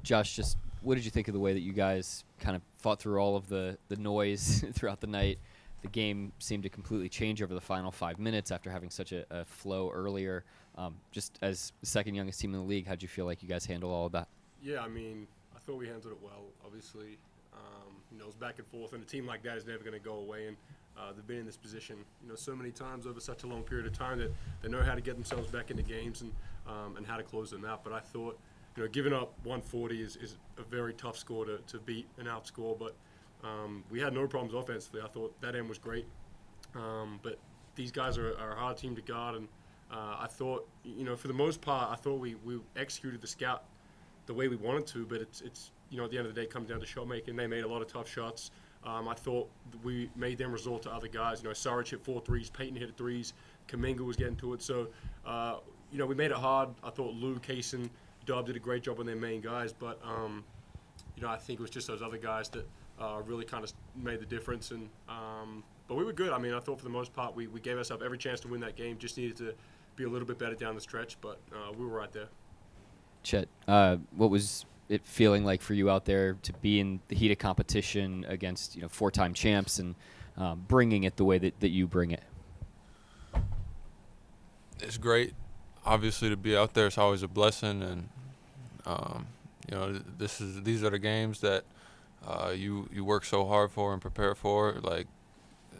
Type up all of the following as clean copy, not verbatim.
Josh, just what did you think of the way that you guys kind of fought through all of the noise throughout the night? The game seemed to completely change over the final 5 minutes after having such a flow earlier. Just as the second youngest team in the league, how'd you feel like you guys handled all of that? Yeah, I mean, I thought we handled it well. Obviously, it was back and forth, and a team like that is never going to go away. And they've been in this position, so many times over such a long period of time that they know how to get themselves back into games and how to close them out. But I thought, giving up 140 is a very tough score to beat and outscore. But we had no problems offensively. I thought that end was great. But these guys are a hard team to guard, and I thought, for the most part, I thought we executed the scout the way we wanted to. But it's at the end of the day, it comes down to shot making. They made a lot of tough shots. I thought we made them resort to other guys. Saric hit 4 threes, Peyton hit threes, Kuminga was getting to it. So, we made it hard. I thought Lou, Kaysen, Dub did a great job on their main guys. But, I think it was just those other guys that really kind of made the difference. And but we were good. I mean, I thought for the most part we gave ourselves every chance to win that game. Just needed to be a little bit better down the stretch. But we were right there. Chet, what was it feeling like for you out there to be in the heat of competition against 4-time champs and bringing it the way that you bring it? It's great. Obviously, to be out there is always a blessing, and these are the games that you work so hard for and prepare for. Like,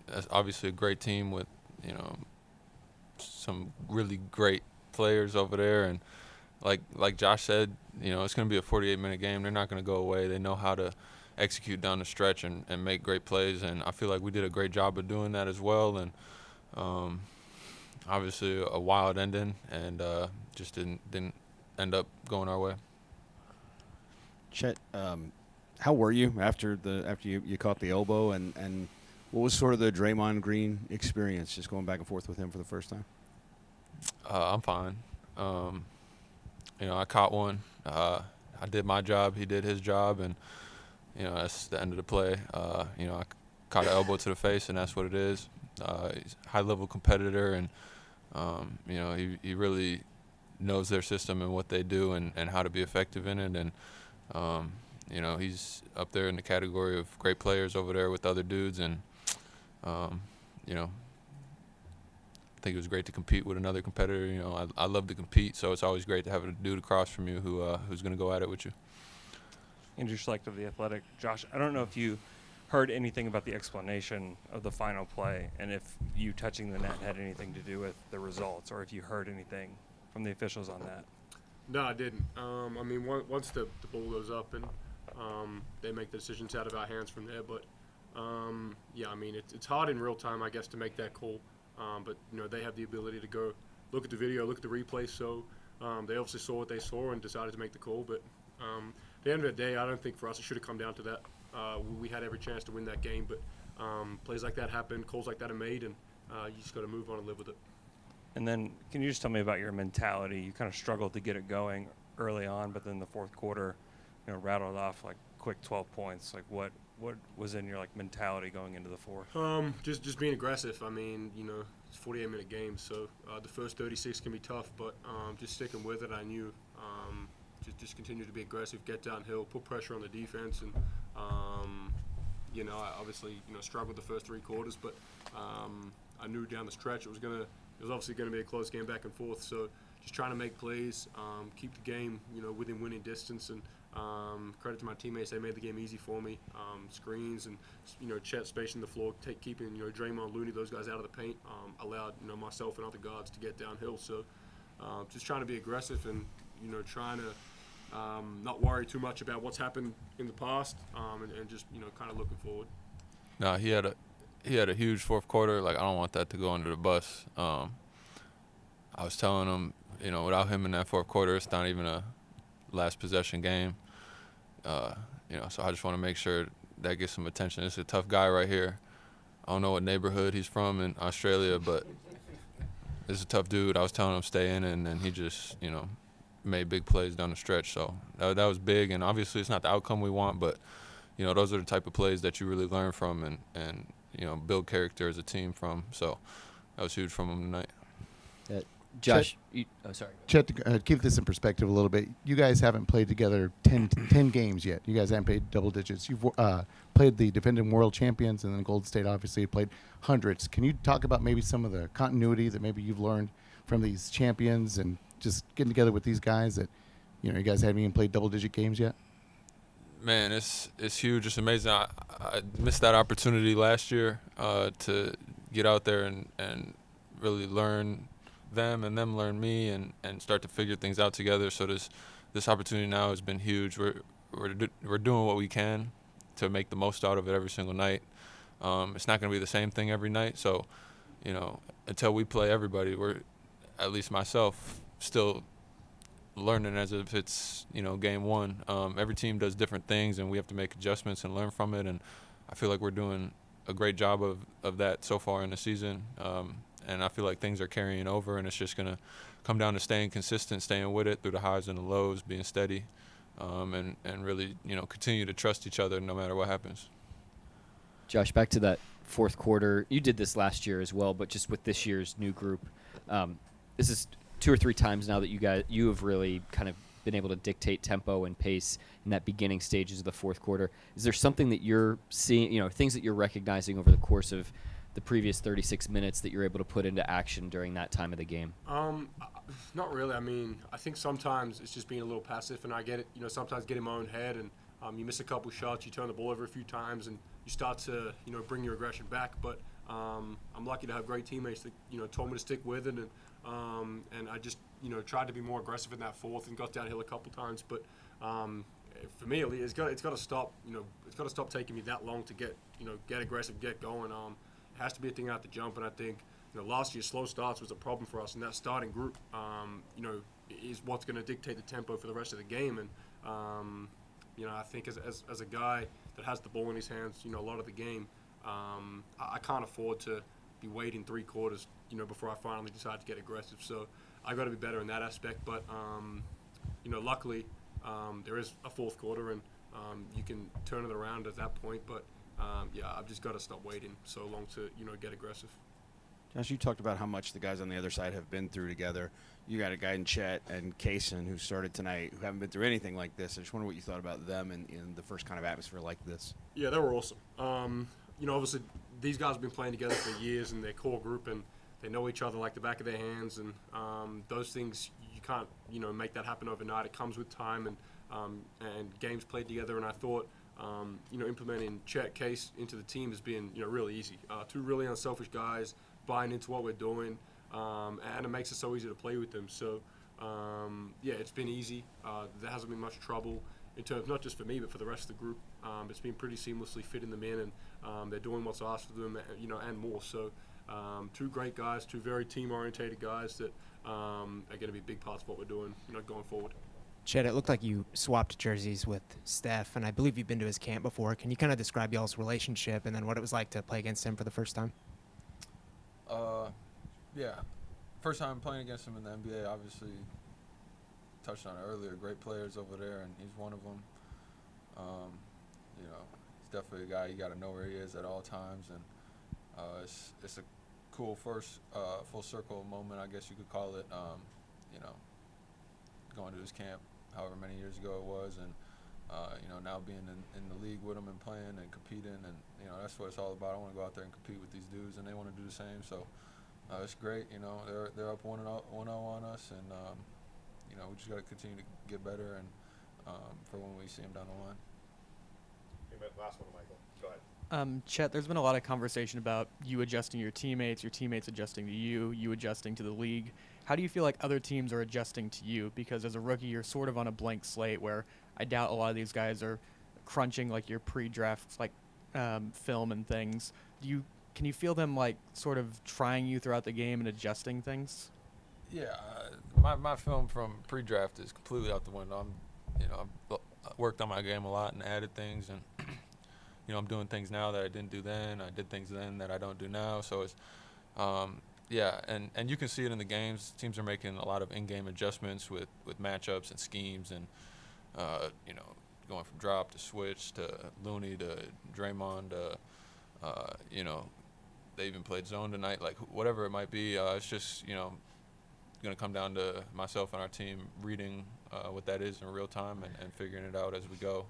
that's obviously a great team with some really great players over there, and like Josh said, it's going to be a 48-minute game. They're not going to go away. They know how to execute down the stretch and make great plays, and I feel like we did a great job of doing that as well. And obviously a wild ending, and just didn't end up going our way. Chet, how were you after you caught the elbow, and what was sort of the Draymond Green experience, just going back and forth with him for the first time? I'm fine. I caught one. I did my job. He did his job, and that's the end of the play. I caught an elbow to the face, and that's what it is. He's a high-level competitor, and he really knows their system and what they do and how to be effective in it. And he's up there in the category of great players over there with other dudes, and I think it was great to compete with another competitor. I love to compete, so it's always great to have a dude across from you who's going to go at it with you. Andrew Schlecht of The Athletic. Josh, I don't know if you heard anything about the explanation of the final play and if you touching the net had anything to do with the results, or if you heard anything from the officials on that. No, I didn't. Once the ball goes up and they make the decisions out of our hands from there. But, it's hard in real time, I guess, to make that call. But they have the ability to go look at the video, look at the replay. So they obviously saw what they saw and decided to make the call. But at the end of the day, I don't think for us it should have come down to that. We had every chance to win that game. But plays like that happen, calls like that are made, and you just got to move on and live with it. And then can you just tell me about your mentality? You kind of struggled to get it going early on, but then the fourth quarter, rattled off like quick 12 points. Like what was in your mentality going into the fourth? Just being aggressive. It's a 48-minute game, so the first 36 can be tough, but just sticking with it. I knew just continue to be aggressive, get downhill, put pressure on the defense, and I obviously struggled the first 3 quarters, but I knew down the stretch it was obviously going to be a close game back and forth. So just trying to make plays, keep the game within winning distance, and credit to my teammates, they made the game easy for me. Screens and Chet spacing the floor, keeping Draymond, Looney, those guys out of the paint, allowed myself and other guards to get downhill. So just trying to be aggressive and trying to not worry too much about what's happened in the past, and just kind of looking forward. No, he had a huge fourth quarter. I don't want that to go under the bus. I was telling him, without him in that fourth quarter, it's not even a last possession game. So I just want to make sure that gets some attention. It's a tough guy right here. I don't know what neighborhood he's from in Australia, but it's a tough dude. I was telling him stay in, and then he just, made big plays down the stretch. So that was big, and obviously it's not the outcome we want, but, those are the type of plays that you really learn from and build character as a team from. So that was huge from him tonight. Josh, Chet, sorry. Chet, to keep this in perspective a little bit, you guys haven't played together 10 games yet. You guys haven't played double digits. You've played the defending world champions, and then Golden State obviously played hundreds. Can you talk about maybe some of the continuity that maybe you've learned from these champions and just getting together with these guys that, you guys haven't even played double-digit games yet? Man, it's huge. It's amazing. I missed that opportunity last year to get out there and really learn them and them learn me and start to figure things out together. So this opportunity now has been huge. We're doing what we can to make the most out of it every single night. It's not going to be the same thing every night. So, until we play everybody, we're, at least myself, still learning as if it's game one. Every team does different things, and we have to make adjustments and learn from it. And I feel like we're doing a great job of that so far in the season. And I feel like things are carrying over, and it's just gonna come down to staying consistent, staying with it through the highs and the lows, being steady, and really continue to trust each other no matter what happens. Josh, back to that fourth quarter. You did this last year as well, but just with this year's new group, this is 2 or 3 times now that you have really kind of been able to dictate tempo and pace in that beginning stages of the fourth quarter. Is there something that you're seeing, things that you're recognizing over the course of the previous 36 minutes that you're able to put into action during that time of the game? Not really. I mean, I think sometimes it's just being a little passive, and I get it. Sometimes get in my own head, and you miss a couple shots, you turn the ball over a few times, and you start to bring your aggression back. But I'm lucky to have great teammates that told me to stick with it, and I just tried to be more aggressive in that fourth and got downhill a couple times. But for me, at least, it's got to stop. It's got to stop taking me that long to get aggressive, get going. It has to be a thing out the jump, and I think last year slow starts was a problem for us, and that starting group is what's going to dictate the tempo for the rest of the game. And I think as a guy that has the ball in his hands a lot of the game, I can't afford to be waiting 3 quarters before I finally decide to get aggressive. So I got to be better in that aspect. But luckily there is a fourth quarter, and you can turn it around at that point. But I've just got to stop waiting so long to get aggressive. Josh, you talked about how much the guys on the other side have been through together. You got a guy in Chet and Kaysen who started tonight who haven't been through anything like this. I just wonder what you thought about them in the first kind of atmosphere like this. Yeah, they were awesome. Obviously these guys have been playing together for years in their core group, and they know each other like the back of their hands. And those things, you can't make that happen overnight. It comes with time and games played together. And I thought implementing Chet, Case into the team has been really easy. 2 really unselfish guys buying into what we're doing, and it makes it so easy to play with them. So, it's been easy. There hasn't been much trouble in terms, not just for me, but for the rest of the group. It's been pretty seamlessly fitting them in, and they're doing what's asked of them, and more. So, 2 great guys, 2 very team-orientated guys that are going to be big parts of what we're doing, going forward. Chet, it looked like you swapped jerseys with Steph, and I believe you've been to his camp before. Can you kind of describe y'all's relationship and then what it was like to play against him for the first time? First time playing against him in the NBA, obviously touched on it earlier. Great players over there, and he's one of them. He's definitely a guy you got to know where he is at all times, and it's a cool first full circle moment, I guess you could call it. Going to his camp, however many years ago it was, and now being in the league with him and playing and competing, and that's what it's all about. I want to go out there and compete with these dudes, and they want to do the same. So it's great. They're up 1-0 on us, and we just got to continue to get better, and for when we see them down the line. Last one, Michael. Go ahead. Chet, there's been a lot of conversation about you adjusting your teammates adjusting to you adjusting to the league. How do you feel like other teams are adjusting to you? Because as a rookie, you're sort of on a blank slate where I doubt a lot of these guys are crunching like your pre-draft film and things. Can you feel them like sort of trying you throughout the game and adjusting things? Yeah, my film from pre-draft is completely out the window. I've worked on my game a lot and added things, and I'm doing things now that I didn't do then. I did things then that I don't do now. So it's and you can see it in the games. Teams are making a lot of in-game adjustments with matchups and schemes, and going from drop to switch to Looney to Draymond to they even played zone tonight. Like whatever it might be, it's just going to come down to myself and our team reading what that is in real time and figuring it out as we go.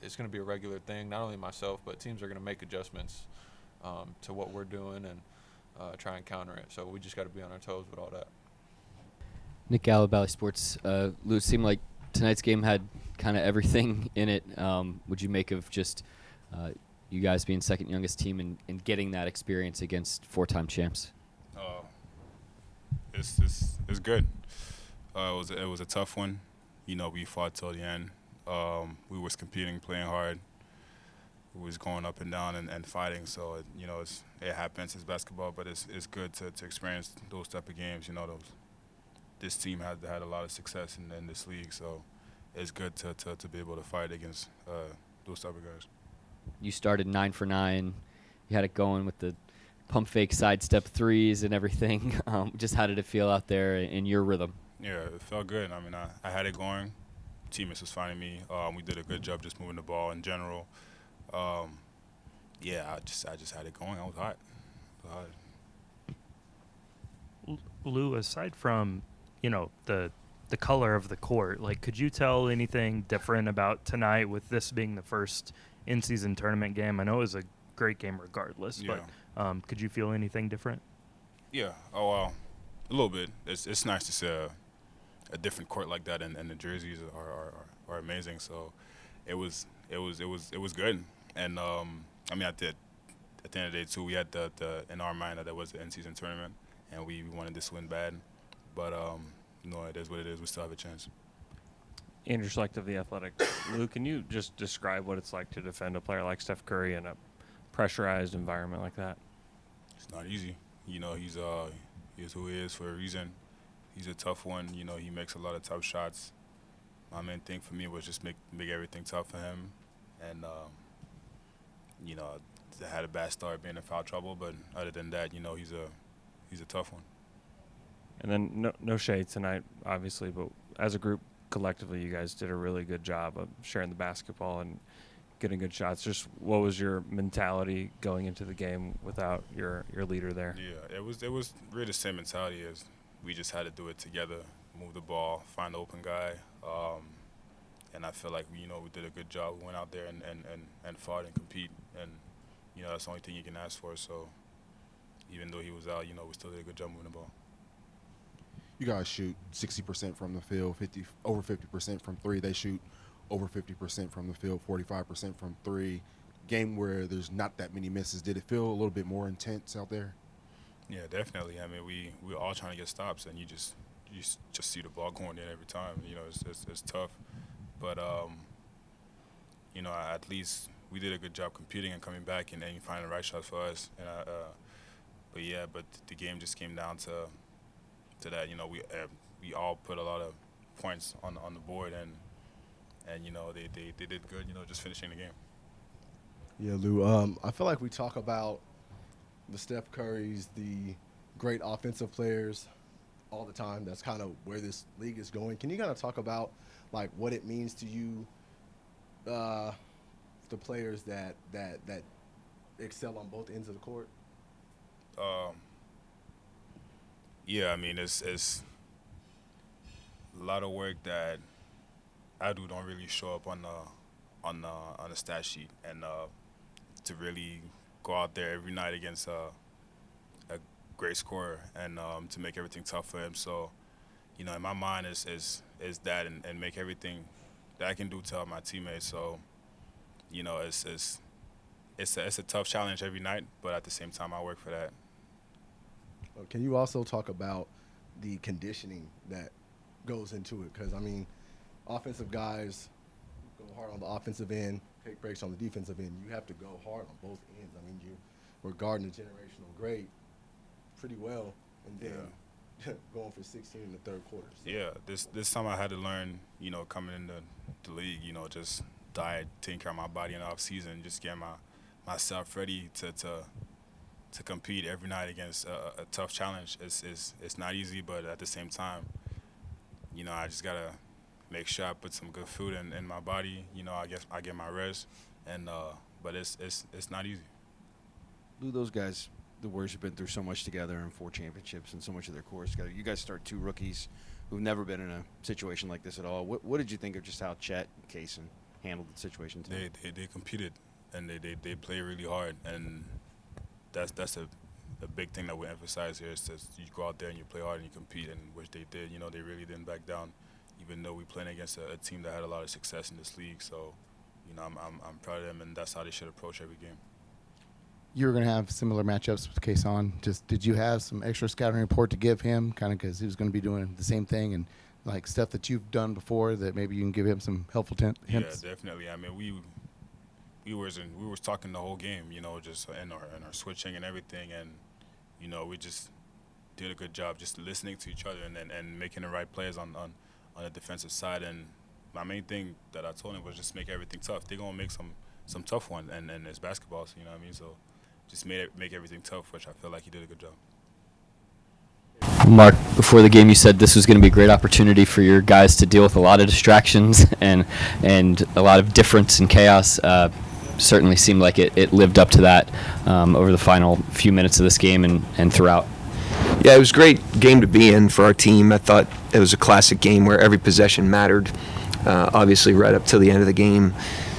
It's going to be a regular thing. Not only myself, but teams are going to make adjustments to what we're doing and try and counter it. So we just got to be on our toes with all that. Nick Gallo, Valley Sports. Lou, it seemed like tonight's game had kind of everything in it. Would you make of just you guys being second youngest team and getting that experience against 4-time champs? It's good. It was a tough one. We fought till the end. We was competing, playing hard. We was going up and down and fighting. So it happens. It's basketball, but it's good to experience those type of games. This team had a lot of success in this league, so it's good to be able to fight against those type of guys. You started 9 for 9. You had it going with the pump fake sidestep threes and everything. Just how did it feel out there in your rhythm? Yeah, it felt good. I mean, I had it going. Teammates was finding me. We did a good job just moving the ball in general. I just had it going. I was hot. Lou, aside from the color of the court, could you tell anything different about tonight with this being the first in-season tournament game? I know it was a great game regardless, but could you feel anything different? Yeah. A little bit. It's nice to see a different court like that, and the jerseys are amazing. So it was good. And at the end of the day too, we had the in our mind that was the in-season tournament, and we wanted this win bad. But it is what it is. We still have a chance. Andrew Schlecht of The Athletic. Lou, can you just describe what it's like to defend a player like Steph Curry in a pressurized environment like that? It's not easy. He's who he is for a reason. He's a tough one. He makes a lot of tough shots. My main thing for me was just make everything tough for him. And, I had a bad start being in foul trouble, but other than that, he's a tough one. And then no shade tonight, obviously, but as a group, collectively, you guys did a really good job of sharing the basketball and getting good shots. Just what was your mentality going into the game without your leader there? Yeah, it was really the same mentality as we just had to do it together, move the ball, find the open guy, and I feel like we did a good job. We went out there and fought and compete, and that's the only thing you can ask for. So even though he was out, we still did a good job moving the ball. You guys shoot 60% from the field, over 50% from three. They shoot over 50% from the field, 45% from three. Game where there's not that many misses. Did it feel a little bit more intense out there? Yeah, definitely. I mean, we were all trying to get stops, and you just see the ball going in every time. It's tough, but at least we did a good job competing and coming back and finding the right shots for us. And but the game just came down to that. We all put a lot of points on the board, and they did good. Just finishing the game. Yeah, Lou. I feel like we talk about the Steph Currys, the great offensive players all the time. That's kind of where this league is going. Can you kind of talk about what it means to you, the players that excel on both ends of the court? Yeah, I mean it's a lot of work that I do don't really show up on the stat sheet, and to really go out there every night against a great scorer and to make everything tough for him. So, in my mind is that and make everything that I can do to help my teammates. So, it's a tough challenge every night, but at the same time I work for that. Can you also talk about the conditioning that goes into it? Because, offensive guys go hard on the offensive end, take breaks on the defensive end. You have to go hard on both ends. You were guarding a generational great pretty well, and then going for 16 in the third quarter. So. Yeah, this time I had to learn, coming into the league, just diet, taking care of my body in the off season, just getting myself ready to compete every night against a tough challenge. It's not easy, but at the same time, I just gotta make sure I put some good food in my body. I get my rest, and but it's not easy. Lou, those guys the Warriors have been through so much together and 4 championships and so much of their course together. You guys start 2 rookies who've never been in a situation like this at all. What did you think of just how Chet and Kaysen handled the situation today? They competed, and they play really hard, and that's a big thing that we emphasize here is that you go out there and you play hard and you compete, and which they did. You know, they really didn't back down, even though we playing against a team that had a lot of success in this league. So, you know, I'm proud of them, and that's how they should approach every game. You were going to have similar matchups with Kaysen. Just did you have some extra scouting report to give him, kind of because he was going to be doing the same thing and like stuff that you've done before that maybe you can give him some helpful hints? Yeah, definitely. I mean, we was talking the whole game, you know, just in our switching and everything, and you know, we just did a good job just listening to each other and making the right plays on the defensive side. And my main thing that I told him was just make everything tough. They're gonna make some tough ones, and it's basketball, so you know what I mean. So just make everything tough, which I feel like he did a good job. Mark, before the game, you said this was going to be a great opportunity for your guys to deal with a lot of distractions and a lot of difference and chaos. Certainly seemed like it lived up to that over the final few minutes of this game and throughout. Yeah, it was a great game to be in for our team. I thought it was a classic game where every possession mattered. Obviously, right up to the end of the game,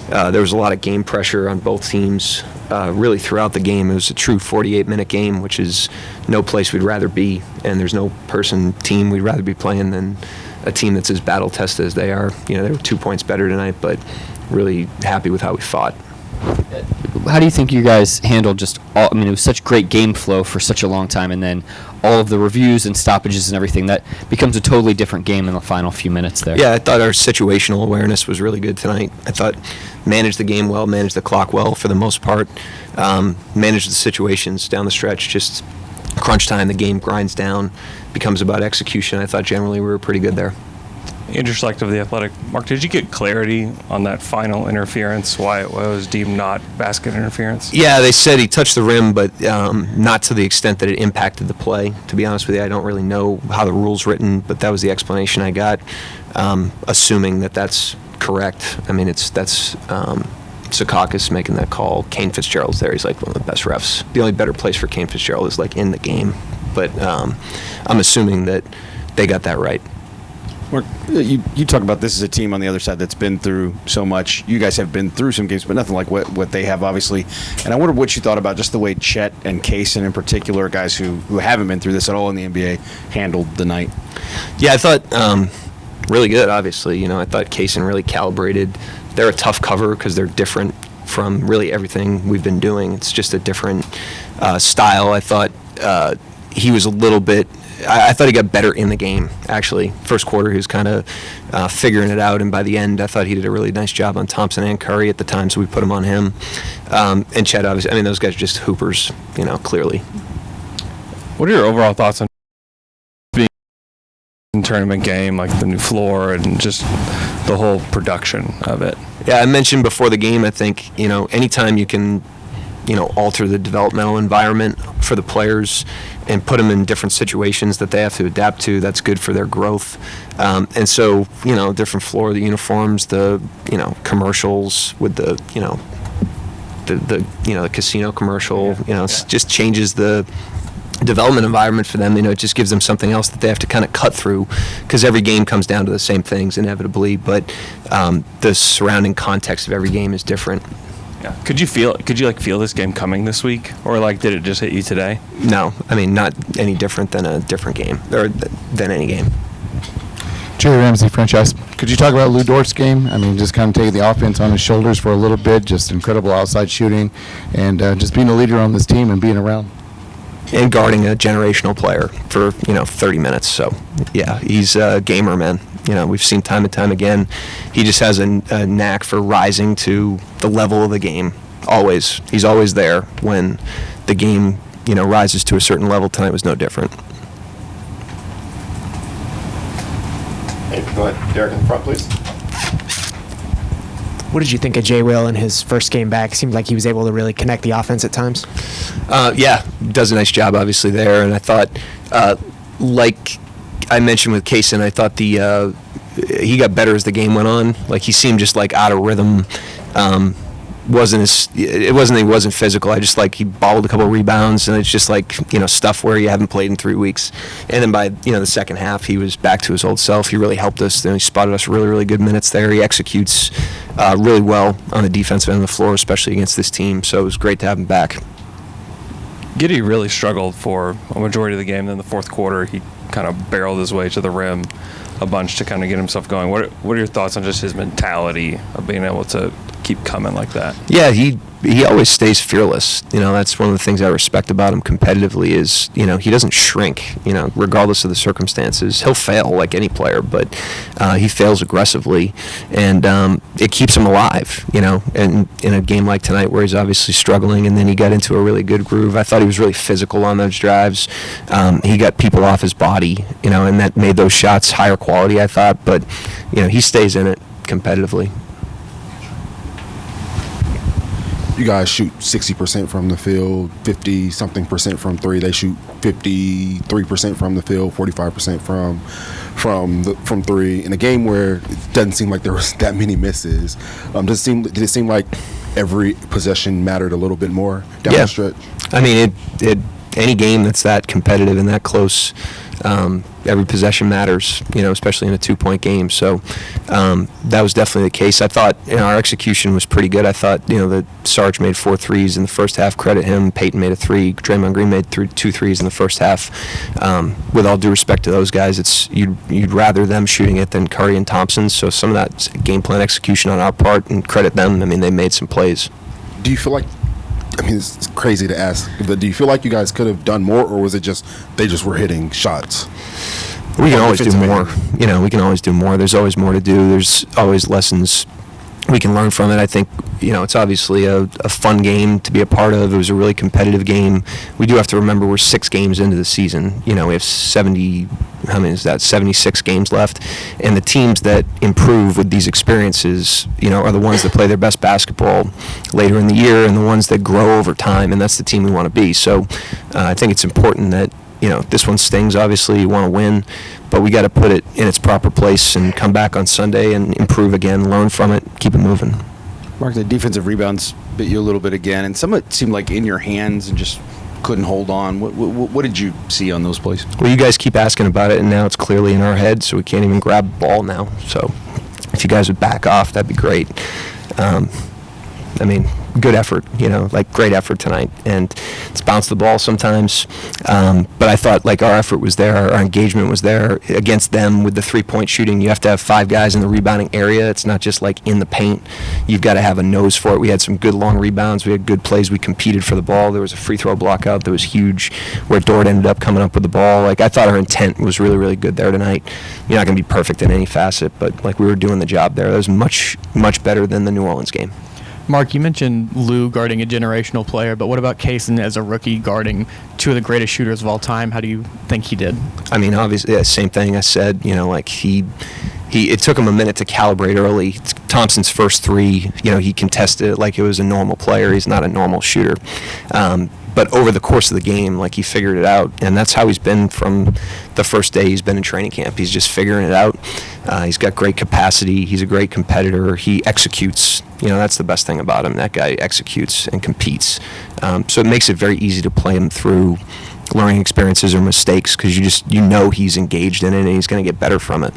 there was a lot of game pressure on both teams. Really throughout the game, it was a true 48-minute game, which is no place we'd rather be, and there's no team we'd rather be playing than a team that's as battle-tested as they are. You know, they were 2 points better tonight, but really happy with how we fought. How do you think you guys handled just all, I mean, it was such great game flow for such a long time, and then all of the reviews and stoppages and everything, that becomes a totally different game in the final few minutes there. Yeah, I thought our situational awareness was really good tonight. I thought managed the game well, managed the clock well for the most part, managed the situations down the stretch. Just crunch time, the game grinds down, becomes about execution. I thought generally we were pretty good there. Intersect of the Athletic. Mark, did you get clarity on that final interference, why it was deemed not basket interference? Yeah, they said he touched the rim, but not to the extent that it impacted the play. To be honest with you, I don't really know how the rule's written, but that was the explanation I got, assuming that that's correct. I mean, that's Secaucus making that call. Kane Fitzgerald's there. He's like one of the best refs. The only better place for Kane Fitzgerald is like in the game, but I'm assuming that they got that right. Mark, you talk about this as a team on the other side that's been through so much. You guys have been through some games, but nothing like what they have, obviously. And I wonder what you thought about just the way Chet and Kaysen in particular, guys who haven't been through this at all in the NBA, handled the night. Yeah, I thought really good, obviously. You know, I thought Kaysen really calibrated. They're a tough cover because they're different from really everything we've been doing. It's just a different style. I thought he was a little bit – I thought he got better in the game, actually. First quarter, he was kind of figuring it out, and by the end, I thought he did a really nice job on Thompson and Curry at the time, so we put him on him. And Chet, obviously, I mean, those guys are just hoopers, you know, clearly. What are your overall thoughts on being in a tournament game, like the new floor and just the whole production of it? Yeah, I mentioned before the game, I think, you know, anytime you can, you know, alter the developmental environment for the players and put them in different situations that they have to adapt to, that's good for their growth. And so, you know, different floor, the uniforms, the, you know, commercials with the, you know, the casino commercial, you know, it just changes the development environment for them. You know, it just gives them something else that they have to kind of cut through, because every game comes down to the same things inevitably, but the surrounding context of every game is different. Yeah. Could you feel this game coming this week, or like did it just hit you today? No, I mean, not any different than a different game or than any game. Jerry Ramsey, franchise. Could you talk about Lou Dort's game? I mean, just kind of taking the offense on his shoulders for a little bit, just incredible outside shooting, and just being a leader on this team and being around. And guarding a generational player for, 30 minutes. So, yeah, he's a gamer, man. You know, we've seen time and time again. He just has a knack for rising to the level of the game. Always. He's always there when the game, rises to a certain level. Tonight was no different. Hey, go ahead. Derek in the front, please. What did you think of Jay Will in his first game back? It seemed like he was able to really connect the offense at times. Yeah, does a nice job, obviously, there. And I thought, like I mentioned with Kaysen, I thought he got better as the game went on. Like, he seemed just, like, out of rhythm. wasn't that he wasn't physical. I just like he balled a couple of rebounds, and it's just like, stuff where you haven't played in 3 weeks. And then by the second half, he was back to his old self. He really helped us. He spotted us really, really good minutes there. He executes really well on the defensive end of the floor, especially against this team. So it was great to have him back. Giddey really struggled for a majority of the game. Then the fourth quarter, he kind of barreled his way to the rim a bunch to kind of get himself going. What are your thoughts on just his mentality of being able to keep coming like that? Yeah, he always stays fearless. That's one of the things I respect about him competitively is, he doesn't shrink, regardless of the circumstances. He'll fail like any player, but he fails aggressively, and it keeps him alive, and in a game like tonight where he's obviously struggling, and then he got into a really good groove. I thought he was really physical on those drives. He got people off his body, and that made those shots higher quality, I thought, but, he stays in it competitively. You guys shoot 60% from the field, 50-something% from three. They shoot 53% from the field, 45% from three. In a game where it doesn't seem like there was that many misses, did it seem like every possession mattered a little bit more down the stretch? I mean, any game that's that competitive and that close, every possession matters, especially in a 2-point game. So that was definitely the case. I thought our execution was pretty good. I thought, that Sarge made 4 threes in the first half. Credit him. Peyton made a 3. Draymond Green made 2 threes in the first half. With all due respect to those guys, you'd rather them shooting it than Curry and Thompson. So some of that game plan execution on our part, and credit them. I mean, they made some plays. Do you feel like, it's crazy to ask, but do you feel like you guys could have done more, or was it just they just were hitting shots? We can always do more. We can always do more. There's always more to do. There's always lessons we can learn from it. I think, it's obviously a fun game to be a part of. It was a really competitive game. We do have to remember we're 6 games into the season. We have 76 games left. And the teams that improve with these experiences, are the ones that play their best basketball later in the year and the ones that grow over time. And that's the team we want to be. So I think it's important that, this one stings. Obviously, you want to win, but we got to put it in its proper place and come back on Sunday and improve again, learn from it, keep it moving. Mark, the defensive rebounds bit you a little bit again, and some of it seemed like in your hands and just couldn't hold on. What did you see on those plays? Well, you guys keep asking about it, and now it's clearly in our head, so we can't even grab the ball now. So if you guys would back off, that'd be great. Good effort, great effort tonight. And it's bounced the ball sometimes. But I thought, our effort was there, our engagement was there against them with the 3-point shooting. You have to have 5 guys in the rebounding area. It's not just in the paint. You've got to have a nose for it. We had some good long rebounds. We had good plays. We competed for the ball. There was a free throw block out that was huge where Dort ended up coming up with the ball. I thought our intent was really, really good there tonight. You're not going to be perfect in any facet, but we were doing the job there. That was much, much better than the New Orleans game. Mark, you mentioned Lou guarding a generational player, but what about Kaysen as a rookie guarding 2 of the greatest shooters of all time? How do you think he did? Obviously, same thing I said. It took him a minute to calibrate early. Thompson's first 3, he contested it like it was a normal player. He's not a normal shooter. But over the course of the game, he figured it out, and that's how he's been from the first day he's been in training camp. He's just figuring it out. He's got great capacity. He's a great competitor. He executes. That's the best thing about him. That guy executes and competes. So it makes it very easy to play him through learning experiences or mistakes because he's engaged in it and he's going to get better from it.